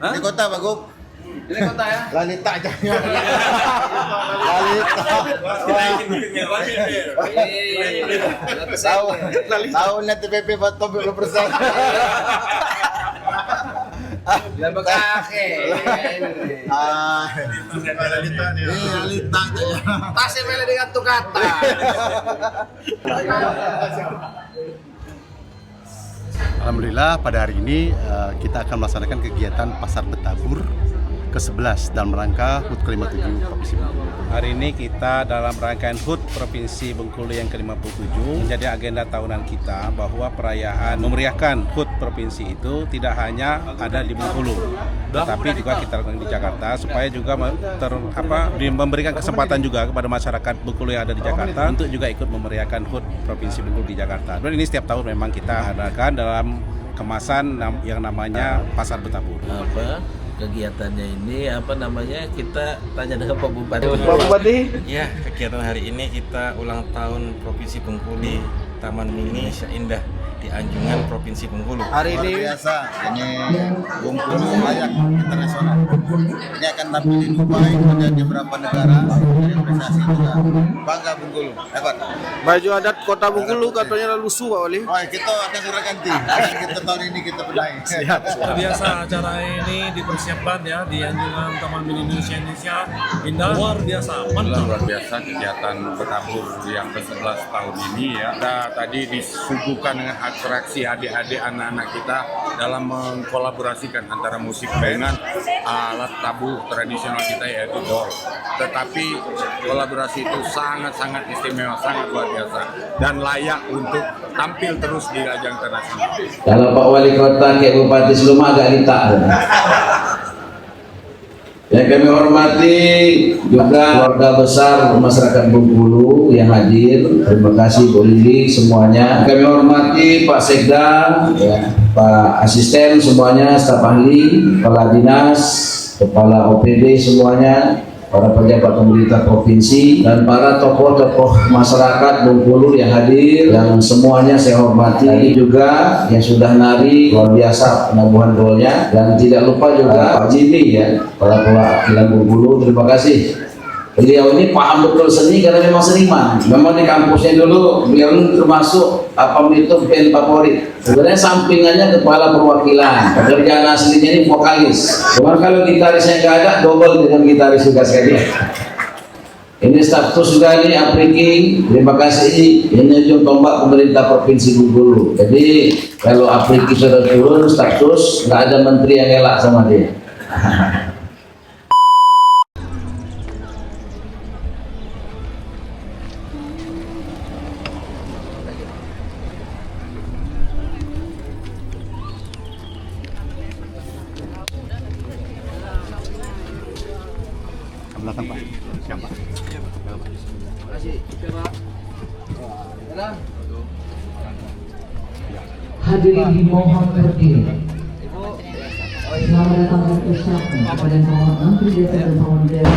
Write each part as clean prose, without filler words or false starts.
Di kota Bagum. Ini kota ya? Lalita aja. Lalita. Tahu na TPP bato 20%. Laba kake. Lalita nih. Lalita aja. Tasnya mele dengan tuh kata. Alhamdulillah pada hari ini kita akan melaksanakan kegiatan Pasar Betabur ke-11 dalam rangka HUT ke-57 Provinsi Bengkulu. Hari ini kita dalam rangkaian HUT Provinsi Bengkulu yang ke-57 menjadi agenda tahunan kita bahwa perayaan memeriahkan HUT Provinsi itu tidak hanya ada di Bengkulu, tetapi juga kita lakukan di Jakarta supaya juga memberikan kesempatan juga kepada masyarakat Bengkulu yang ada di Jakarta untuk juga ikut memeriahkan HUT Provinsi Bengkulu di Jakarta. Dan ini setiap tahun memang kita adakan dalam kemasan yang namanya Pasar Betabur. Kegiatannya ini kita tanya dengan Pak Bupati. Pak Bupati? Ya, kegiatan hari ini kita ulang tahun Provinsi Bengkulu di Taman Mini Indonesia Indah di Anjungan Provinsi Bengkulu. Hari ini Biasa, ini Bengkulu layak internasional. Ini akan tampil di Dubai, ada di beberapa negara, dari prestasi juga. Bangga Bengkulu, hebat. baju adat Kota Bengkulu katanya lusuh Pak Wali. Oh, kita akan segera ganti. Kita tahun ini kita benahi. Biasa acara ini dipersiapkan ya di Anjungan Taman Mini Indonesia Indah, luar biasa, mantap. Luar biasa kegiatan Betabur yang ke-11 tahun ini ya. Kita tadi disuguhkan dengan atraksi adik-adik anak-anak kita dalam mengkolaborasikan antara musik dengan alat tabuh tradisional kita yaitu dol. Tetapi kolaborasi itu sangat-sangat istimewa, sangat luar biasa dan layak untuk tampil terus di ajang internasional. Kalau Pak Wali Kota kayak Bupati Seluma agak litak. Yang kami hormati juga keluarga besar masyarakat Bengkulu yang hadir. Terima kasih Bu Lili semuanya. Kami hormati Pak Sekda, ya, Pak Asisten semuanya, staf ahli, kepala dinas, kepala OPD semuanya, para pejabat pemerintah provinsi dan para tokoh-tokoh masyarakat Bengkulu yang hadir, yang semuanya saya hormati. Tadi juga yang sudah nari luar biasa penabuhan dolnya, dan tidak lupa juga Pak Jimmy ya, para perwakilan Bengkulu, terima kasih. Beliau ini paham betul seni karena memang seniman. Memang di kampusnya dulu beliau ini termasuk itu band favorit. Sebenarnya sampingannya kepala perwakilan. Pekerjaan aslinya ini vokalis. Cuman kalau gitarisnya nggak ada, double dengan gitaris juga sekali. Ini status juga nih Apriki. Terima kasih. Ini ujung tombak pemerintah Provinsi Bengkulu. Jadi kalau Apriki sudah turun status, nggak ada menteri yang elak sama dia. Belakang Pak. Siapa? Hadirin dimohon berdiri. Selamat datang dan ucapkan kepada Bapak Menteri Desa dan Pembangunan Daerah.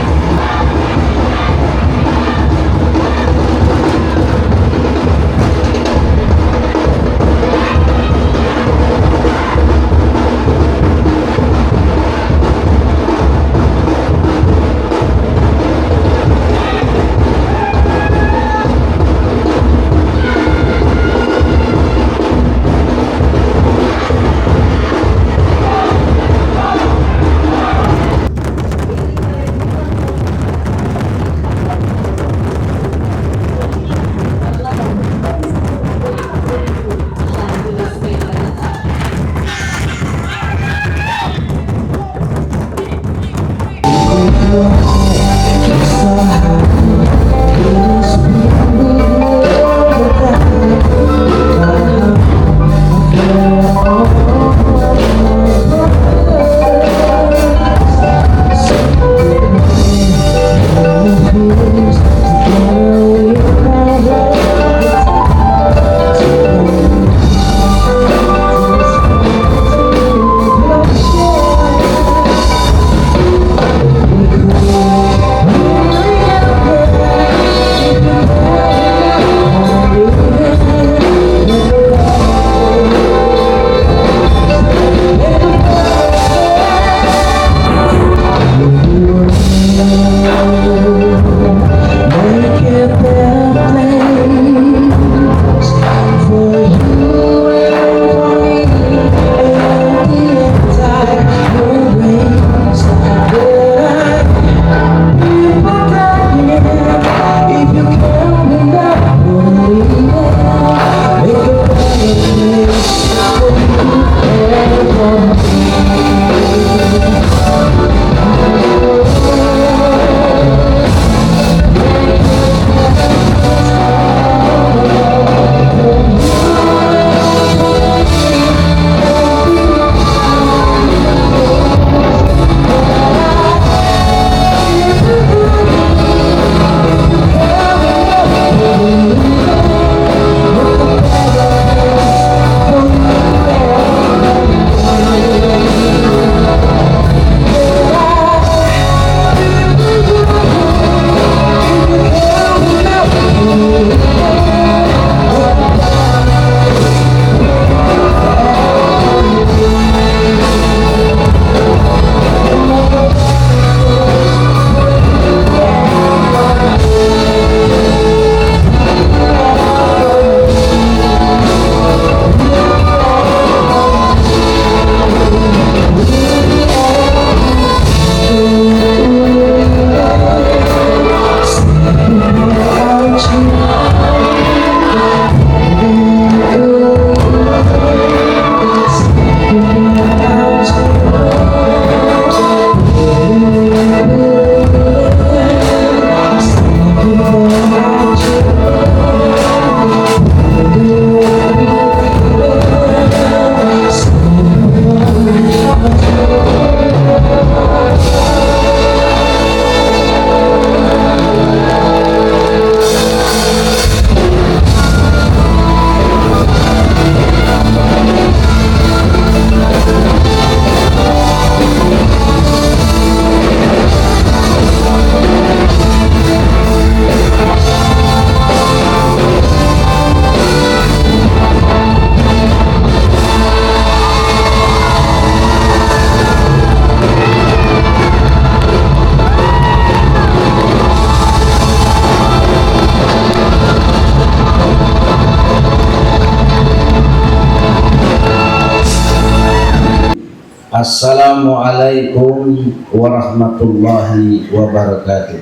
Assalamualaikum warahmatullahi wabarakatuh.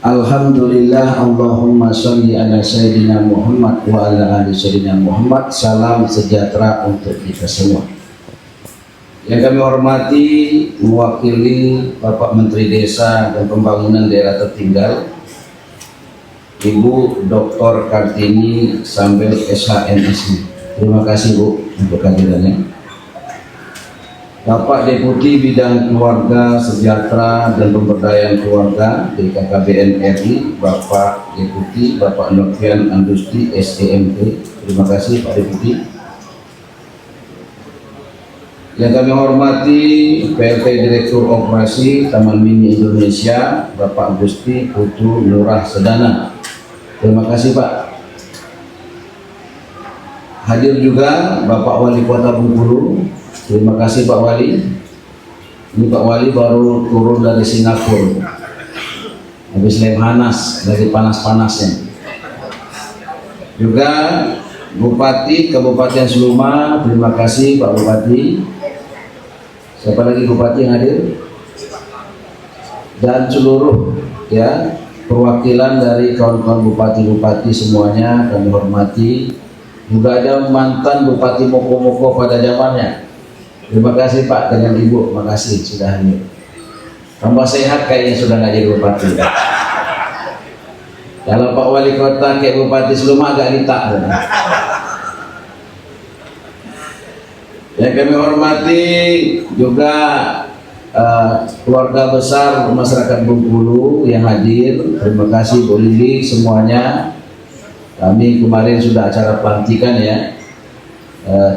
Alhamdulillah, Allahumma sholli ala Sayyidina Muhammad wa ala ali Sayyidina Muhammad. Salam sejahtera untuk kita semua. Yang kami hormati, mewakili Bapak Menteri Desa dan Pembangunan Daerah Tertinggal, Ibu Dr. Kartini Sambel SHMSI. Terima kasih Bu untuk kehadirannya. Bapak Deputi Bidang Keluarga, Sejahtera dan Pemberdayaan Keluarga BKKBN RI, Bapak Deputi Bapak Novian Andusti SEMT. Terima kasih Pak Deputi. Yang kami hormati PLT Direktur Operasi Taman Mini Indonesia, Bapak Gusti Putu Nurah Sedana. Terima kasih Pak. Hadir juga Bapak Wali Kota Bengkulu. Terima kasih Pak Wali. Ini Pak Wali baru turun dari Singapura. Habis Lemhanas, lagi panas-panasnya. Juga Bupati Kabupaten Seluma. Terima kasih Pak Bupati. Siapa lagi Bupati yang hadir? Dan seluruh ya perwakilan dari kawan-kawan bupati-bupati semuanya kami hormati. Juga ada mantan Bupati Moko-Moko pada zamannya. Terima kasih Pak dengan Ibu, terima kasih sudah hadir. Tambah sehat kayaknya sudah nggak jadi bupati. Kalau Pak Wali Kota kayak Bupati Seluma agak litak. Yang kami hormati juga keluarga besar masyarakat Bengkulu yang hadir. Terima kasih Bu Lili semuanya. Kami kemarin sudah acara pelantikan ya,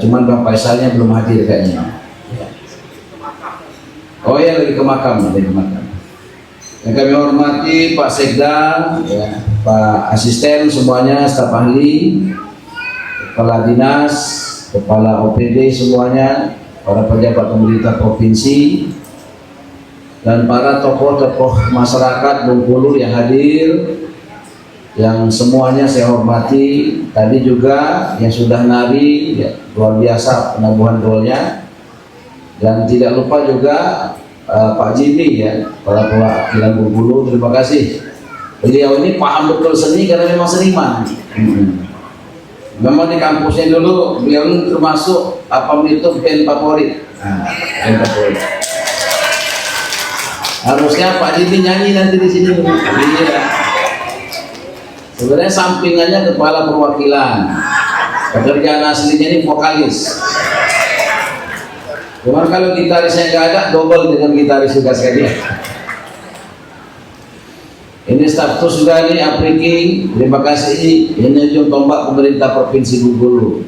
cuman Bang Faisalnya belum hadir kayaknya. Oh ya, lagi ke makam, Yang kami hormati Pak Sekda, ya, Pak Asisten semuanya, staf ahli, kepala dinas, kepala OPD semuanya, para pejabat pemerintah provinsi, dan para tokoh-tokoh masyarakat Bengkulu yang hadir. Yang semuanya saya hormati. Tadi juga yang sudah nari ya, luar biasa penabuhan golnya. Dan tidak lupa juga Pak Jimmy ya, para perwakilan Bengkulu, terima kasih. Beliau ini paham betul seni karena memang seniman. Memang di kampusnya dulu beliau ini termasuk apa itu band favorit. Band favorit. Harusnya Pak Jimmy nyanyi nanti di sini. Iya. Sebenarnya sampingannya kepala perwakilan, pekerjaan aslinya ini vokalis. Cuman kalau gitarisnya nggak ada, double dengan gitaris juga sekali. Ini status juga ini Apriki, terima kasih. Ini ujung tombak pemerintah Provinsi Bengkulu.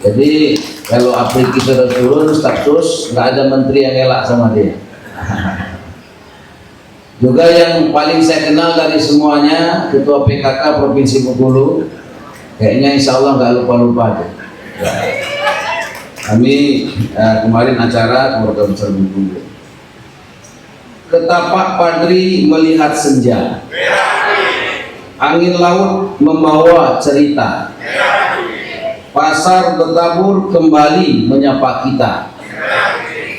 Jadi kalau Apriki sudah turun status, nggak ada menteri yang elak sama dia. Juga yang paling saya kenal dari semuanya, Ketua PKK Provinsi Bengkulu, kayaknya insya Allah nggak lupa-lupa deh. Kami kemarin acara keluarga besar Bengkulu. Ketapak Padri melihat senja, angin laut membawa cerita, pasar bertabur kembali menyapa kita.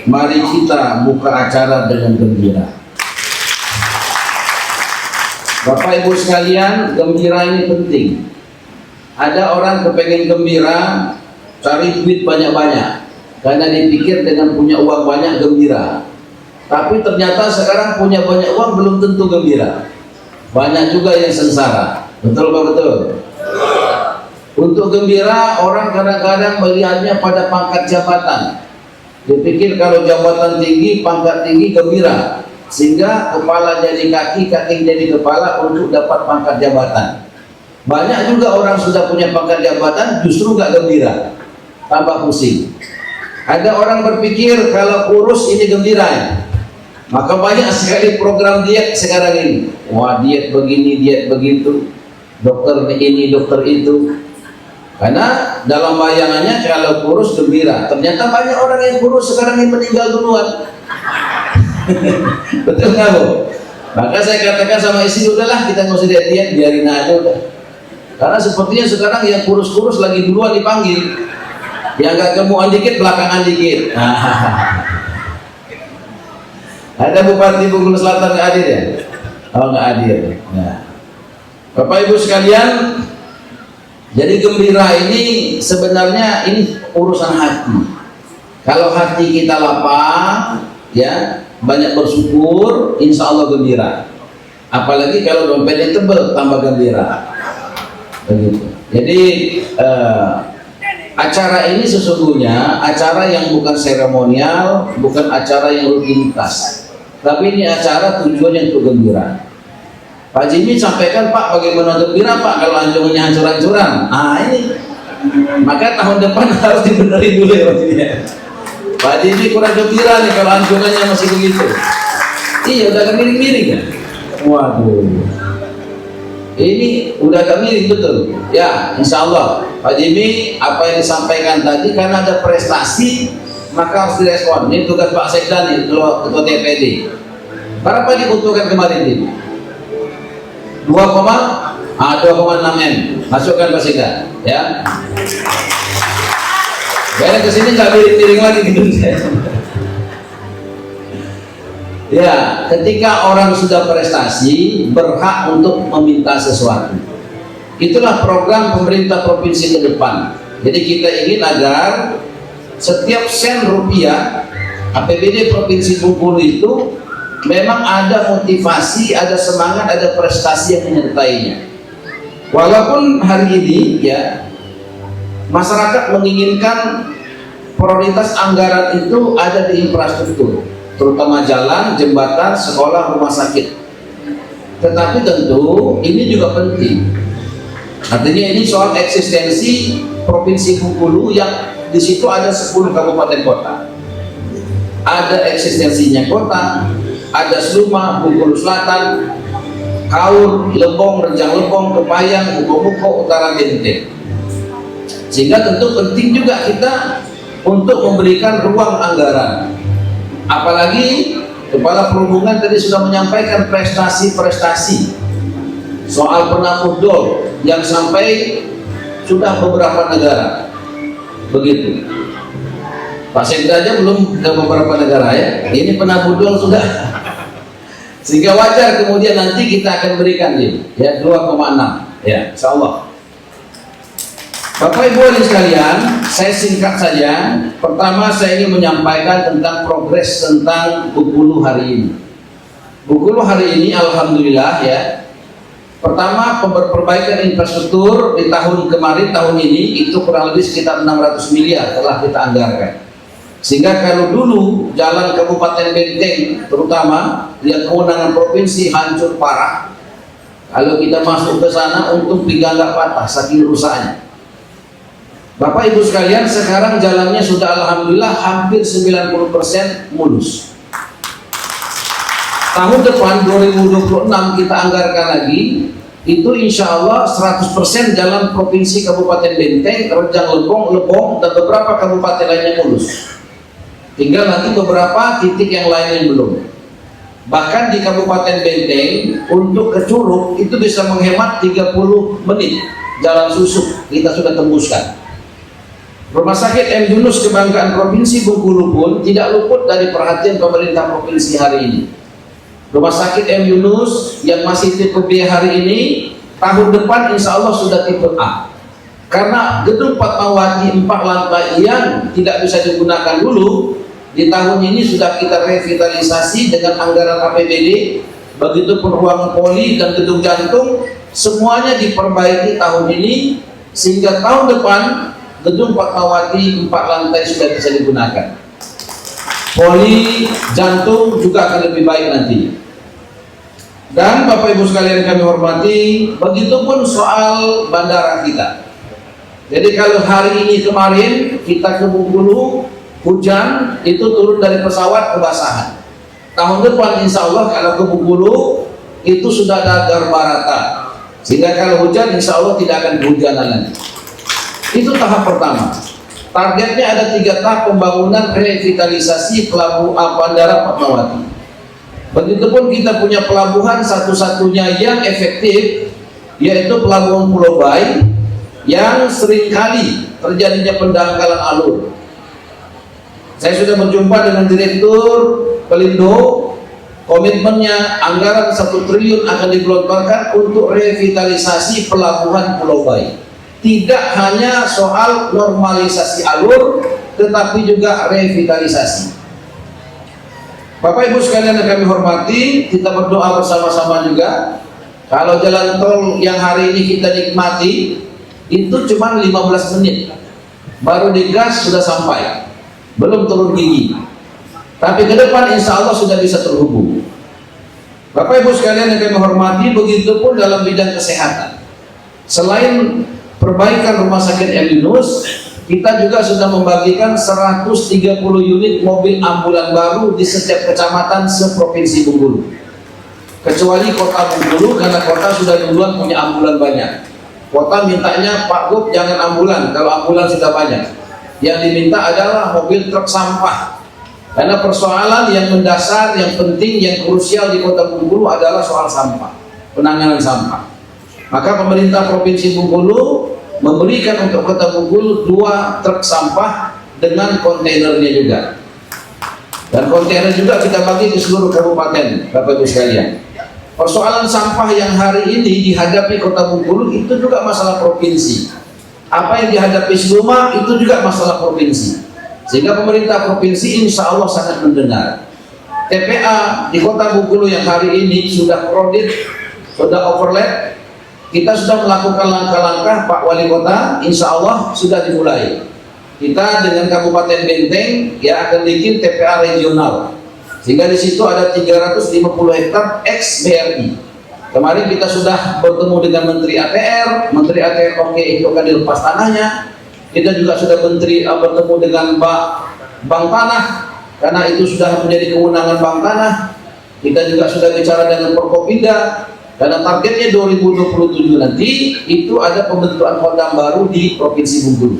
Mari kita buka acara dengan gembira. Bapak Ibu sekalian, gembira ini penting. Ada orang kepengen gembira, cari duit banyak-banyak, karena dipikir dengan punya uang banyak gembira. Tapi ternyata sekarang punya banyak uang belum tentu gembira. Banyak juga yang sengsara. Betul Pak? Betul? Untuk gembira, orang kadang-kadang melihatnya pada pangkat jabatan. Dipikir kalau jabatan tinggi, pangkat tinggi, gembira. Sehingga kepala jadi kaki, kaki jadi kepala untuk dapat pangkat jabatan. Banyak juga orang sudah punya pangkat jabatan justru gak gembira, tambah pusing. Ada orang berpikir kalau kurus ini gembira ya. Maka banyak sekali program diet sekarang ini. Wah, diet begini, diet begitu, dokter ini, dokter itu. Karena dalam bayangannya kalau kurus gembira. Ternyata banyak orang yang kurus sekarang ini meninggal duluan. Betul nggak Bu? Maka saya katakan sama istri, udahlah kita nggak usah diet, biarin aja udah. Karena sepertinya sekarang yang kurus-kurus lagi duluan dipanggil. Yang nggak gemukan dikit, belakangan dikit. Ada Bupati Bengkulu Selatan nggak hadir ya? Oh, nggak hadir. Nah, Bapak Ibu sekalian, jadi gembira ini sebenarnya ini urusan hati. Kalau hati kita lapang, ya banyak bersyukur, insya Allah gembira. Apalagi kalau dompetnya tebel, tambah gembira. Begitu. Jadi acara ini sesungguhnya acara yang bukan seremonial, bukan acara yang rutinitas, tapi ini acara tujuannya untuk gembira. Pak Jimmy sampaikan, Pak, bagaimana gembira Pak kalau anjungannya hancur-hancuran? Ini maka tahun depan harus dibenerin dulu ya Pak Jimmy kurang gembira nih kalau anjungannya masih begitu. Iya, udah agak miring-miring kan? Waduh, ini udah agak miring betul ya. Insya Allah Pak Jimmy, apa yang disampaikan tadi karena ada prestasi maka harus direspon. Ini tugas Pak Sekda nih, Ketua DPD. Berapa dibutuhkan kemarin ini? 2,6 M. Masukkan Pak Sekda ya. Biar kesini nggak miring-miring lagi gitu. Ya, ketika orang sudah prestasi berhak untuk meminta sesuatu. Itulah program pemerintah provinsi ke depan. Jadi kita ingin agar setiap sen rupiah APBD Provinsi Bengkulu itu memang ada motivasi, ada semangat, ada prestasi yang menyertainya. Walaupun hari ini ya masyarakat menginginkan prioritas anggaran itu ada di infrastruktur, terutama jalan, jembatan, sekolah, rumah sakit. Tetapi tentu ini juga penting. Artinya ini soal eksistensi Provinsi Bengkulu yang di situ ada 10 kabupaten kota. Ada eksistensinya kota, ada Seluma, Bengkulu Selatan, Kaur, Lebong, Rejang Lebong, Kepayang, Muko-Muko, Utara Genteng. Sehingga tentu penting juga kita untuk memberikan ruang anggaran. Apalagi Kepala Perhubungan tadi sudah menyampaikan prestasi-prestasi soal penabuh dol yang sampai sudah beberapa negara. Begitu. Pak Sekda aja belum ke beberapa negara ya. Ini penabuh dol sudah. Sehingga wajar kemudian nanti kita akan berikan dia ya 2,6 ya, insyaallah. Bapak Ibu hadirin sekalian, saya singkat saja. Pertama saya ingin menyampaikan tentang progres tentang Bengkulu hari ini. Bengkulu hari ini alhamdulillah ya. Pertama, perbaikan infrastruktur di tahun kemarin, tahun ini itu kurang lebih sekitar 600 miliar telah kita anggarkan. Sehingga kalau dulu jalan Kabupaten Benteng terutama yang kewenangan provinsi hancur parah, kalau kita masuk ke sana untung pinggang nggak patah saking rusaknya. Bapak Ibu sekalian, sekarang jalannya sudah alhamdulillah hampir 90% mulus. Tahun depan 2026 kita anggarkan lagi, itu insya Allah 100% jalan provinsi Kabupaten Benteng, Rejang Lebong, dan beberapa kabupaten lainnya mulus. Tinggal nanti beberapa titik yang lain yang belum. Bahkan di Kabupaten Benteng untuk ke Curug itu bisa menghemat 30 menit jalan susuk kita sudah tembuskan. Rumah sakit M. Yunus kebanggaan Provinsi Bengkulu pun tidak luput dari perhatian pemerintah provinsi hari ini. Rumah sakit M. Yunus yang masih tipe B hari ini, tahun depan insya Allah sudah tipe A. Karena gedung Fatmawati 4 lantai yang tidak bisa digunakan dulu, di tahun ini sudah kita revitalisasi dengan anggaran APBD, begitupun ruang poli dan gedung jantung, semuanya diperbaiki tahun ini, sehingga tahun depan gedung Fatmawati 4 lantai sudah bisa digunakan. Poli, jantung juga akan lebih baik nanti. Dan Bapak Ibu sekalian kami hormati, begitupun soal bandara kita. Jadi kalau hari ini kemarin kita ke Bengkulu hujan, itu turun dari pesawat kebasahan. Tahun depan insya Allah kalau ke Bengkulu itu sudah ada garbarata, sehingga kalau hujan insya Allah tidak akan kehujanan lagi. Itu tahap pertama. Targetnya ada 3 tahap pembangunan revitalisasi pelabuhan bandara Fatmawati. Begitupun kita punya pelabuhan satu-satunya yang efektif, yaitu Pelabuhan Pulau Bayi, yang seringkali terjadinya pendangkalan alur. Saya sudah berjumpa dengan Direktur Pelindo, komitmennya anggaran 1 triliun akan digelontorkan untuk revitalisasi pelabuhan Pulau Bayi. Tidak hanya soal normalisasi alur, tetapi juga revitalisasi. Bapak Ibu sekalian yang kami hormati, kita berdoa bersama-sama juga. Kalau jalan tol yang hari ini kita nikmati itu cuma 15 menit, baru digas sudah sampai, belum turun gigi. Tapi ke depan insya Allah sudah bisa terhubung. Bapak Ibu sekalian yang kami hormati, begitu pun dalam bidang kesehatan. Selain perbaikan rumah sakit Elinus, kita juga sudah membagikan 130 unit mobil ambulan baru di setiap kecamatan seprovinsi Bengkulu. Kecuali kota Bengkulu, karena kota sudah duluan punya ambulan banyak. Kota mintanya, Pak Gub jangan ambulan, kalau ambulan sudah banyak. Yang diminta adalah mobil truk sampah. Karena persoalan yang mendasar, yang penting, yang krusial di kota Bengkulu adalah soal sampah, penanganan sampah. Maka pemerintah Provinsi Bengkulu memberikan untuk kota Bengkulu 2 truk sampah dengan kontainernya juga. Dan kontainer juga kita bagi ke seluruh kabupaten, Bapak Ibu sekalian. Persoalan sampah yang hari ini dihadapi kota Bengkulu itu juga masalah provinsi. Apa yang dihadapi Seluma itu juga masalah provinsi. Sehingga pemerintah provinsi insya Allah sangat mendengar. TPA di kota Bengkulu yang hari ini sudah kredit, sudah overlap. Kita sudah melakukan langkah-langkah, Pak Wali Kota, insya Allah sudah dimulai. Kita dengan Kabupaten Benteng ya akan bikin TPA regional. Sehingga di situ ada 350 hektar ex BRI. Kemarin kita sudah bertemu dengan Menteri ATR oke itu akan dilepas tanahnya. Kita juga sudah bertemu dengan Bank Tanah, karena itu sudah menjadi kewenangan Bank Tanah. Kita juga sudah bicara dengan Forkopimda, karena targetnya 2027 nanti itu ada pembentukan kodam baru di Provinsi Bengkulu.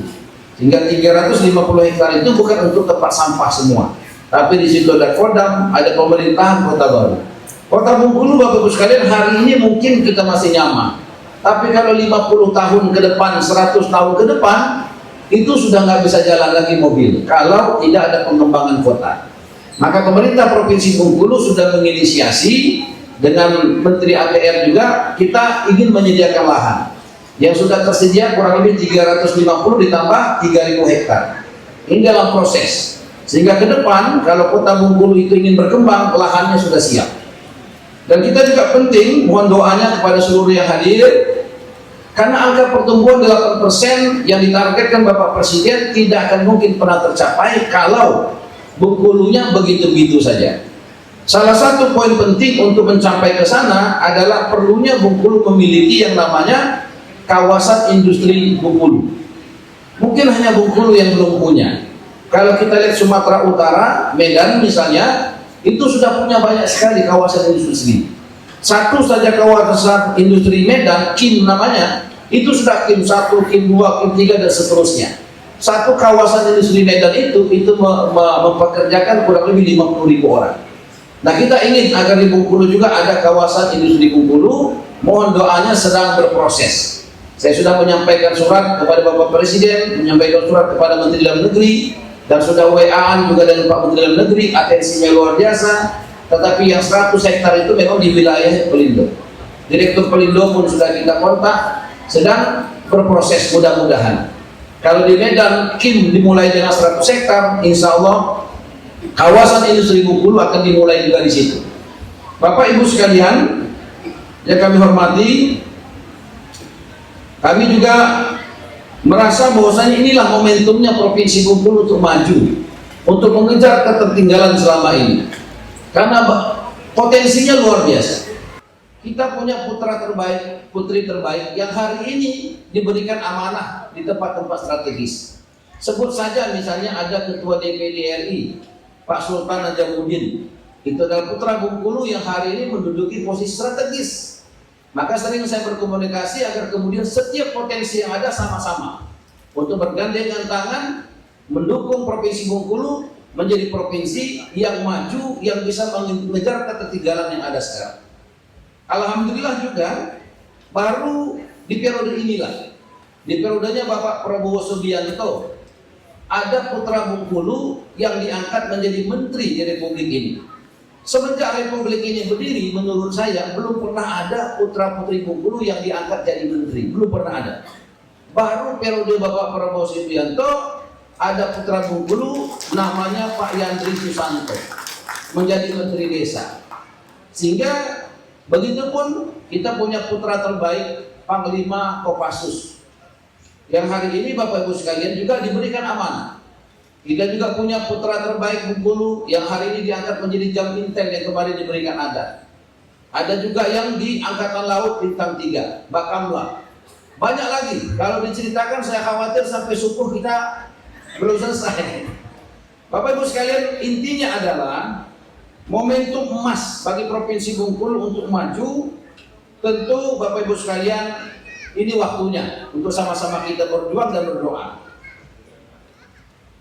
Sehingga 350 hektar itu bukan untuk tempat sampah semua, tapi di situ ada kodam, ada pemerintahan kota baru. Kota Bengkulu, Bapak Ibu sekalian, hari ini mungkin kita masih nyaman, tapi kalau 50 tahun ke depan, 100 tahun ke depan, itu sudah nggak bisa jalan lagi mobil kalau tidak ada pengembangan kota. Maka pemerintah Provinsi Bengkulu sudah menginisiasi dengan Menteri ATR juga, kita ingin menyediakan lahan yang sudah tersedia kurang lebih 350 ditambah 3.000 hektar. Ini dalam proses, sehingga ke depan kalau kota Bengkulu itu ingin berkembang, lahannya sudah siap. Dan kita juga penting mohon doanya kepada seluruh yang hadir, karena angka pertumbuhan 8% yang ditargetkan Bapak Presiden tidak akan mungkin pernah tercapai kalau Bengkulunya begitu-begitu saja. Salah satu poin penting untuk mencapai ke sana adalah perlunya Bengkulu memiliki yang namanya kawasan industri Bengkulu. Mungkin hanya Bengkulu yang belum punya. Kalau kita lihat Sumatera Utara, Medan misalnya, itu sudah punya banyak sekali kawasan industri. Satu saja kawasan industri Medan, KIM namanya, itu sudah KIM 1, KIM 2, KIM 3 dan seterusnya. Satu kawasan industri Medan itu mempekerjakan kurang lebih 50.000 orang. Nah, kita ingin agar di Bengkulu juga ada kawasan industri Bengkulu. Mohon doanya sedang berproses. Saya sudah menyampaikan surat kepada Bapak Presiden, menyampaikan surat kepada Menteri Dalam Negeri, dan sudah WA-an juga dengan Pak Menteri Dalam Negeri, atensinya luar biasa. Tetapi yang 100 hektar itu memang di wilayah Pelindo. Direktur Pelindo pun sudah kita kontak, sedang berproses mudah-mudahan. Kalau di Medan, KIM dimulai dengan 100 hektar, insya Allah kawasan industri Bengkulu akan dimulai juga di situ. Bapak Ibu sekalian yang kami hormati, kami juga merasa bahwasanya inilah momentumnya Provinsi Bengkulu untuk maju, untuk mengejar ketertinggalan selama ini. Karena potensinya luar biasa. Kita punya putra terbaik, putri terbaik yang hari ini diberikan amanah di tempat-tempat strategis. Sebut saja misalnya ada Ketua DPD RI, Pak Sultan Najamuddin. Itu adalah putra Bengkulu yang hari ini menduduki posisi strategis. Maka sering saya berkomunikasi agar kemudian setiap potensi yang ada sama-sama untuk bergandengan tangan mendukung Provinsi Bengkulu menjadi provinsi yang maju, yang bisa mengejar ketertinggalan yang ada sekarang. Alhamdulillah juga baru di periode inilah Di periodenya Bapak Prabowo Subianto, ada putra Bengkulu yang diangkat menjadi menteri di Republik ini. Semenjak Republik ini berdiri, menurut saya belum pernah ada putra putri Bengkulu yang diangkat jadi menteri, belum pernah ada. Baru periode Bapak Prabowo Subianto ada putra Bengkulu namanya Pak Yandri Susanto menjadi menteri desa. Sehingga begitupun kita punya putra terbaik Panglima Kopassus, yang hari ini Bapak Ibu sekalian juga diberikan amanah. Kita juga punya putra terbaik Bengkulu yang hari ini diangkat menjadi Jam Intel yang kemarin diberikan adat. Ada juga yang di Angkatan Laut Bintang 3, Bakamla. Banyak lagi, kalau diceritakan saya khawatir sampai subuh kita belum selesai. Bapak Ibu sekalian, intinya adalah momentum emas bagi Provinsi Bengkulu untuk maju. Tentu Bapak Ibu sekalian, ini waktunya untuk sama-sama kita berjuang dan berdoa.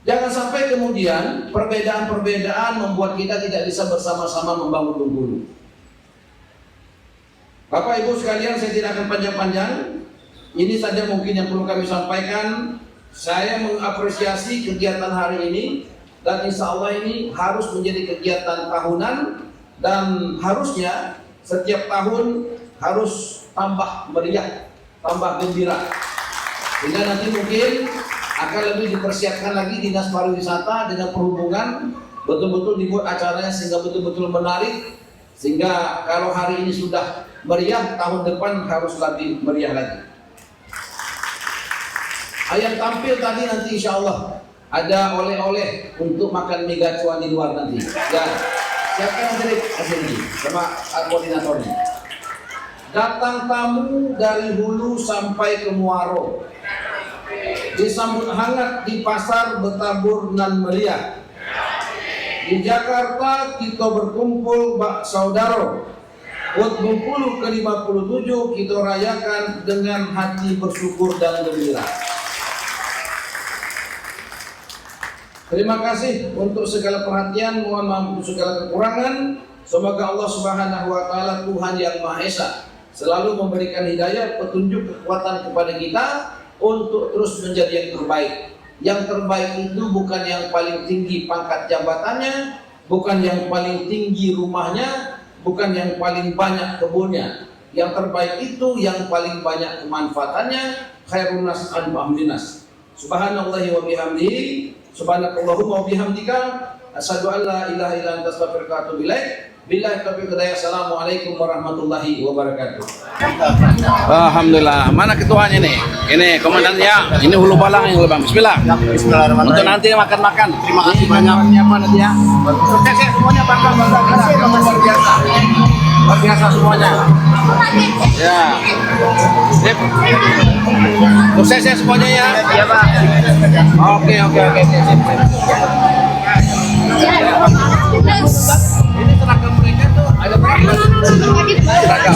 Jangan sampai kemudian perbedaan-perbedaan membuat kita tidak bisa bersama-sama membangun Bengkulu. Bapak Ibu sekalian, saya tidak akan panjang-panjang. Ini saja mungkin yang perlu kami sampaikan. Saya mengapresiasi kegiatan hari ini, dan insya Allah ini harus menjadi kegiatan tahunan, dan harusnya setiap tahun harus tambah meriah, tambah gembira, sehingga nanti mungkin akan lebih dipersiapkan lagi Dinas Pariwisata dengan Perhubungan, betul-betul dibuat acaranya sehingga betul-betul menarik, sehingga kalau hari ini sudah meriah, tahun depan harus lebih meriah lagi. Yang tampil tadi nanti insya Allah ada oleh-oleh untuk makan mie gacuan di luar nanti. Ya, siapkan nanti ini sama koordinatornya. Datang tamu dari hulu sampai ke Muaro, disambut hangat di pasar Betabur nan meriah. Di Jakarta kita berkumpul bak saudara. Buat Bengkulu ke-57 kita rayakan dengan hati bersyukur dan gembira. Terima kasih untuk segala perhatian, mohon maaf untuk segala kekurangan. Semoga Allah Subhanahu wa taala, Tuhan yang Maha Esa, selalu memberikan hidayah, petunjuk, kekuatan kepada kita untuk terus menjadi yang terbaik. Yang terbaik itu bukan yang paling tinggi pangkat jabatannya, bukan yang paling tinggi rumahnya, bukan yang paling banyak kebunnya. Yang terbaik itu yang paling banyak kemanfaatannya. Khairun nas anfa'un nas. Subhanallahi wa bihamdihi, subhanakallahumma wa bihamdika, asyhadu an la ilaha illa anta astaghfiruka wa atubu ilaik. Billahi taufiq wal hidayah. Assalamualaikum warahmatullahi wabarakatuh. Alhamdulillah. Mana ketuanya nih? Ini komandannya. Ini hulu balang yang lebam. Bismillah. Bismillahirrahmanirrahim. Untuk nanti makan-makan. Terima kasih banyak. Apa nanti ya? Sukses ya semuanya, bangga. Luar biasa. Luar biasa semuanya. Ya. Sip. Sukses ya semuanya ya. Iya, Pak. Oke. Sip. Ini seragam mereka tuh ada berapa? Seragam.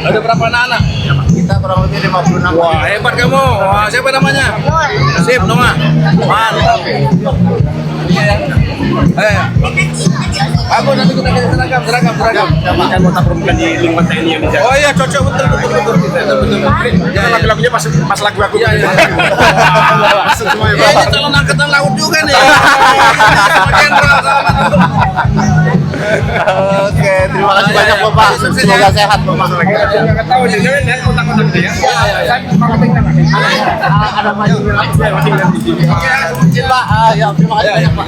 Ada berapa anak? Kita kurang lebih 56. Wah, hebat kamu. Wah, siapa namanya? Sip, Noma. Mantap. Aku nanti kita kasih seragam. Kan kota permukaan di lingkungan TNI yang dijaga. Oh iya, cocok betul. Ya, lagu-lagunya pas lagu aku. Iya. Ini calon angkatan laut juga nih. Oke, terima kasih banyak Bapak. Semoga sehat Bapak. Enggak tahu jangan kontak-kontak gitu ya. Iya. Ada maju lagi. Oke, Pak. Ya, terima kasih banyak Pak.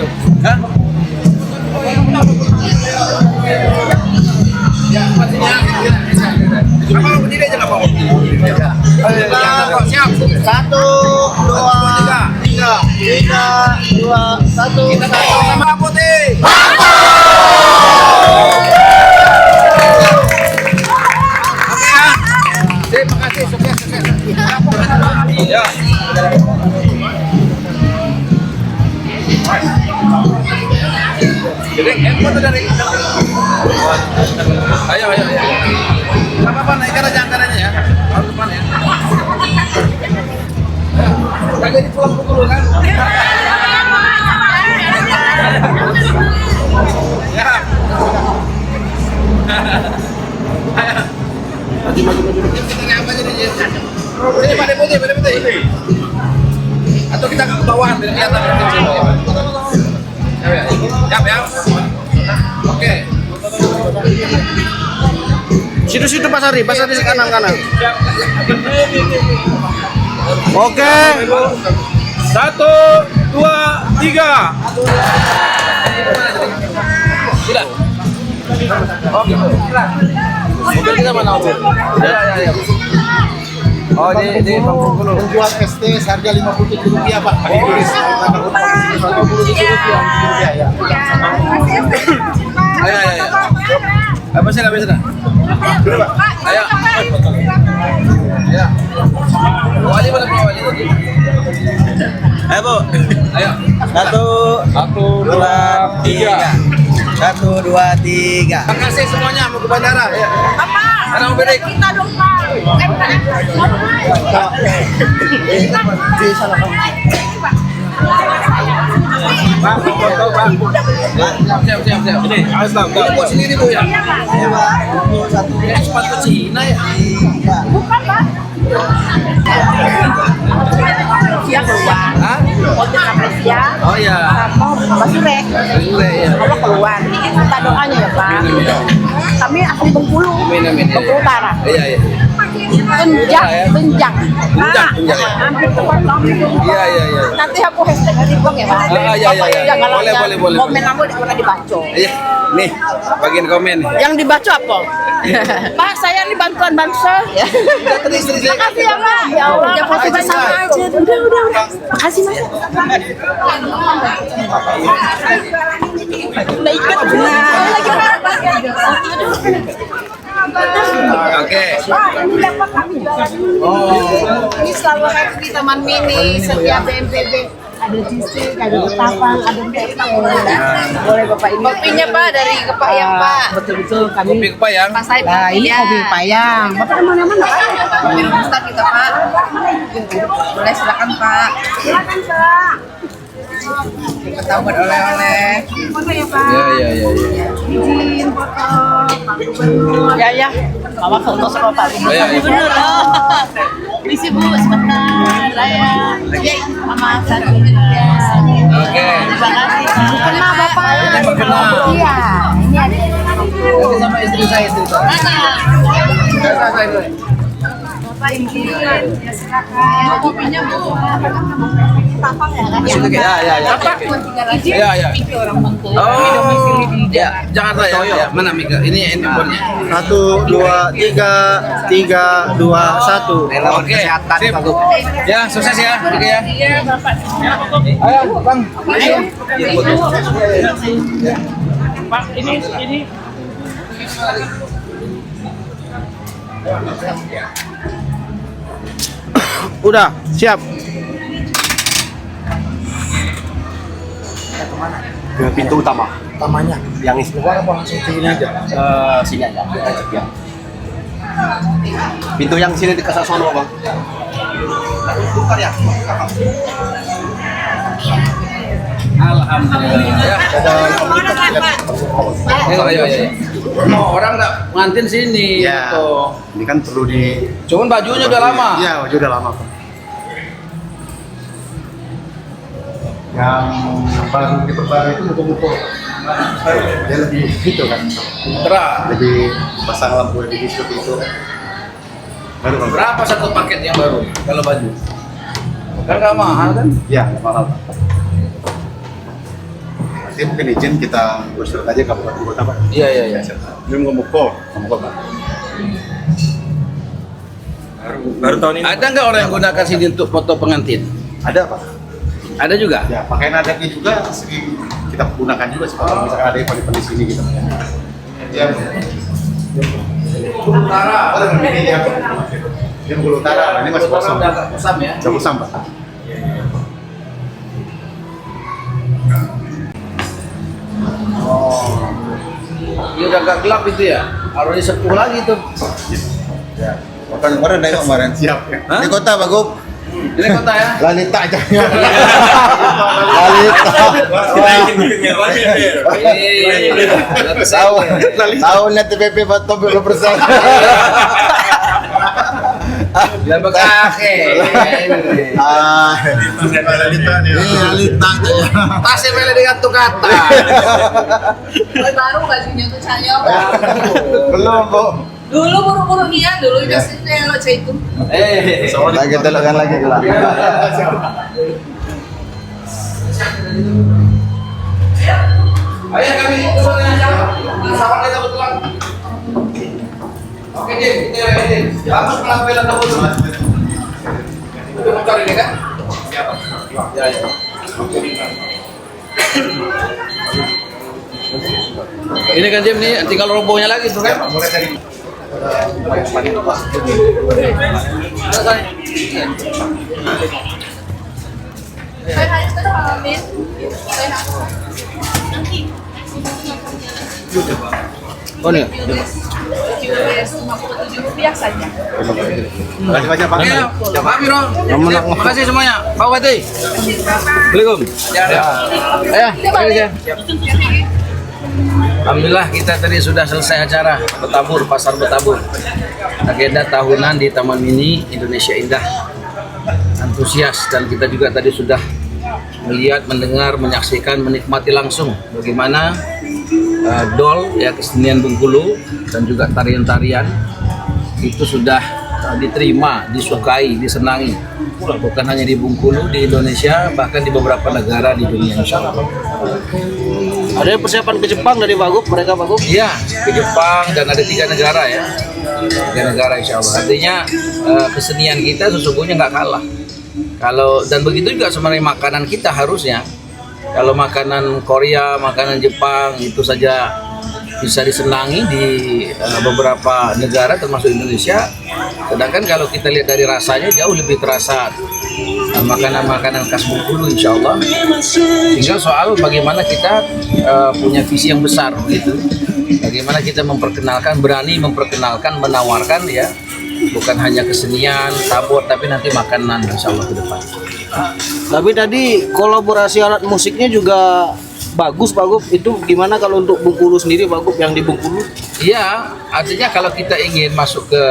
Ya, pastinya. Apa berdiri aja Pak? Siap. 1, 2, 3, 2, 1. Kita sama putih. Oke ya. Terima kasih, sukses. Ya. Jadi handphone dari. Ayo. Enggak apa-apa, naikkan aja angkarannya ya. Harus depan ya. Udah jadi pulang dulu kan? Maju. Kita ngapa aja nih? Ini pada putih. Atau kita ke bawah biar kelihatan. Siap ya. Oke. Situ Pak Sari kanan. Oke. 1, 2, 3. Sudah. Oke. Mobil kita mana mobil? Ya. Oh, di Bang Bengkulu. Menjual ST harga Rp57 Pak. Ayo. Apa sih nggak bisa? Ayo. Wali mana wali? Ayo Bu. Ayo. 1, 2, 3. Terima kasih semuanya mau ke bandara. Ya. Karena mau balik. Kita dong Pak. Foto Pak. Siap. Ini, Aslam. Ini buat sendiri Bu ya. Sepatu Cina ya. Bukan Pak. Dia keluar. Hah? Hotel Apresia. Oh ya. Sama Sure. Ya. Kalau keluar, minta doanya ya Pak. Kami asli Bengkulu. Amin. Bengkulu Utara. Iya. Benjang. Benjang, ya. Hampir tempat kami. Iya. Nanti aku hashtag di blog ya Pak. Iya. Boleh. Komen aku pernah dibaca. Iya. Nih, bagian komen. Yang dibaca apa? Pak, saya ini bantuan bansos. Istri saya. Makasih ya Pak. Ya Allah, makasih banyak aja. Udah. Makasih Mas. Udah ikut. Oke. Ini dapat kami jualan ini. Ini selalu happy di Taman Mini setiap BNPB. Ada cisik, ada ketapang, ada mie. Boleh Bapak ini. Kopinya Pak dari Kepayang Pak. Betul kami. Kopi Kepayang. Pak Saib. Nah, ini kopi Payang. Bapak mana-mana Pak? Minum Ustaz kita Pak. Boleh silakan Pak. Silakan Pak. Kita buat oleh-oleh. Foto ya Pak. Iya. Izin foto Pak Gubernur. Ya. Mama foto sama Pak Gubernur. Iya. Misi Bu sebentar. Saya. Mama satu. Oke. Terima kasih. Kenal Bapak. Kenal. Iya. Ini ada. Nanti sama istri saya. Bapak izin. Ya silakan. Kopinya Bu. Tapang ya kan? Ya. Iya. Orang Bengkulu. Oh. Ya, jangan saya. Ya. Mana Mika? Ini nomornya. 1, 2, 3, 3, 2, 1. Oke. Sip. Ya, sukses ya, Mika ya. Iya, Bapak. Ayo, Bang. Pak, ini Udah, siap. Ke pintu utama. Utamanya. Yang Keluar apa langsung ke sini aja? Sini aja. Ya. Pintu yang sini dekat sono Bang. Bukan ya? Alhamdulillah. Ya. Ayo. Orang nggak ngantin sini. Ya. Gitu. Ini kan perlu di. Cuman bajunya udah lama. Iya, baju udah lama Pak. Yang baru diperbarui itu muka-muka. Dia lebih gitu kan. Terang. Lebih pasang lampu LED seperti itu. Baru Bang. Berapa satu paket yang baru kalau baju? Kan nggak mahal kan? Ya, mahal Pak. Nanti mungkin izin kita bersurat aja kabupaten kota Pak. Iya. Ini muka-muka Pak. Baru tahun ini. Ada nggak orang yang gunakan sini untuk foto pengantin? Ada Pak. Ada juga. Ya, pakaian adatnya juga sering kita gunakan juga sih kalau misalkan ada event di sini gitu. Ya. Utara. Ini dia. Dia Bengkulu Utara, ini masih kosong. Udah kusam ya. Udah kosong Pak. Ini udah agak gelap itu ya. Harus disepuh lagi tuh. Ya. Kemarin nengok kemarin. Siap ya. Hah? Di kota Pak Gub. Ini kota ya. Lalita aja. Lalita. Tahun TPP 40%. Biar bekake. Lintang aja. Tasnya mele dengan tuh kata. Baru bajunya tuh saya. Belum, Bu. Dulu buru-buru dia, dulu itu lo itu. Lagi telukan lagi lah. Ayo kami sama kita betulan. Oke Jim, kita Jim. Jangan penampilan dahulu. Udah motor ini kan? Siapa? Ya. Ini kan Jim nih, tinggal robohnya lagi tuh kan? Mulai dari Oh nih. Rupiah saja. Terima kasih Pak. Pak Biro. Terima kasih semuanya. Pak Bupati. Assalamualaikum. Ya. Alhamdulillah kita tadi sudah selesai acara Betabur, Pasar Betabur. Agenda tahunan di Taman Mini Indonesia Indah. Antusias dan kita juga tadi sudah melihat, mendengar, menyaksikan, menikmati langsung bagaimana dol ya kesenian Bengkulu dan juga tarian-tarian itu sudah diterima, disukai, disenangi bukan hanya di Bengkulu, di Indonesia, bahkan di beberapa negara di dunia insya Allah. Ada persiapan ke Jepang dari Wagub, mereka Wagub? Iya, ke Jepang dan ada 3 negara ya, 3 negara insya Allah. Artinya kesenian kita sesungguhnya nggak kalah. Kalau dan begitu juga sebenarnya makanan kita harusnya. Kalau makanan Korea, makanan Jepang itu saja bisa disenangi di beberapa negara termasuk Indonesia. Sedangkan kalau kita lihat dari rasanya jauh lebih terasa makanan-makanan khas Bengkulu insya Allah. Tinggal soal bagaimana kita punya visi yang besar gitu. Bagaimana kita memperkenalkan, berani memperkenalkan, menawarkan ya. Bukan hanya kesenian, tabur, tapi nanti makanan insya Allah ke depan. Tapi tadi kolaborasi alat musiknya juga bagus, Wagub. Itu gimana kalau untuk Bengkulu sendiri, Wagub, yang di Bengkulu? Iya, artinya kalau kita ingin masuk ke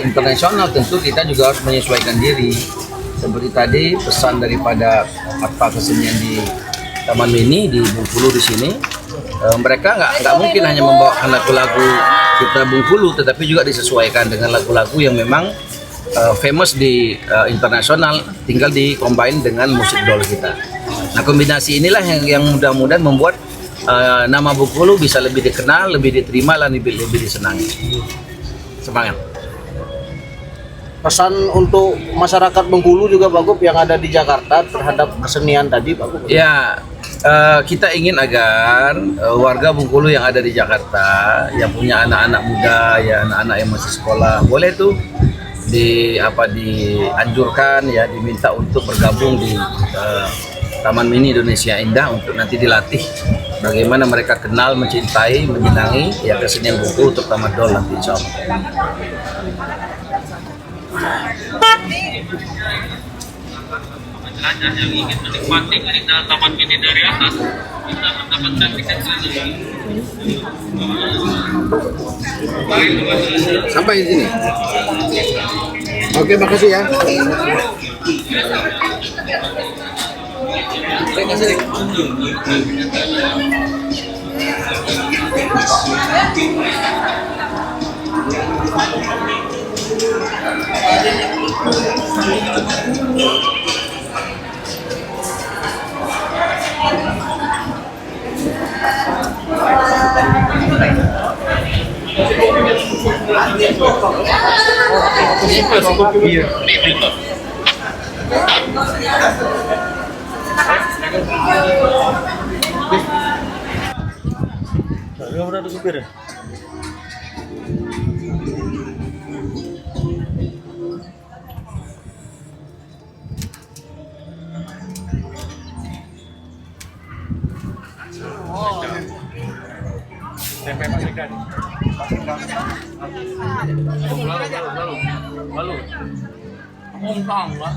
internasional tentu kita juga harus menyesuaikan diri. Seperti tadi pesan daripada kesenian di Taman Mini di Bengkulu di sini, mereka nggak mungkin hanya membawakan lagu-lagu kita Bengkulu, tetapi juga disesuaikan dengan lagu-lagu yang memang famous di internasional, tinggal di-combine dengan musik dol kita. Nah kombinasi inilah yang mudah-mudahan membuat nama Bengkulu bisa lebih dikenal, lebih diterima, dan lebih disenangi. Semangat. Pesan untuk masyarakat Bengkulu juga, Wagub, yang ada di Jakarta terhadap kesenian tadi, Wagub? Ya, kita ingin agar warga Bengkulu yang ada di Jakarta, yang punya anak-anak muda, ya anak-anak yang masih sekolah, boleh tuh dianjurkan ya, diminta untuk bergabung di Taman Mini Indonesia Indah untuk nanti dilatih bagaimana mereka kenal, mencintai, menyenangi ya kesenian Bengkulu terutama dol nanti insya Allah. Pelajar yang ingin menikmati keindahan Taman Mini dari atas bisa mendapatkan tiket Sampai di sini. Oke, makasih ya. Ada supir ya? Lalu, ngomong lah.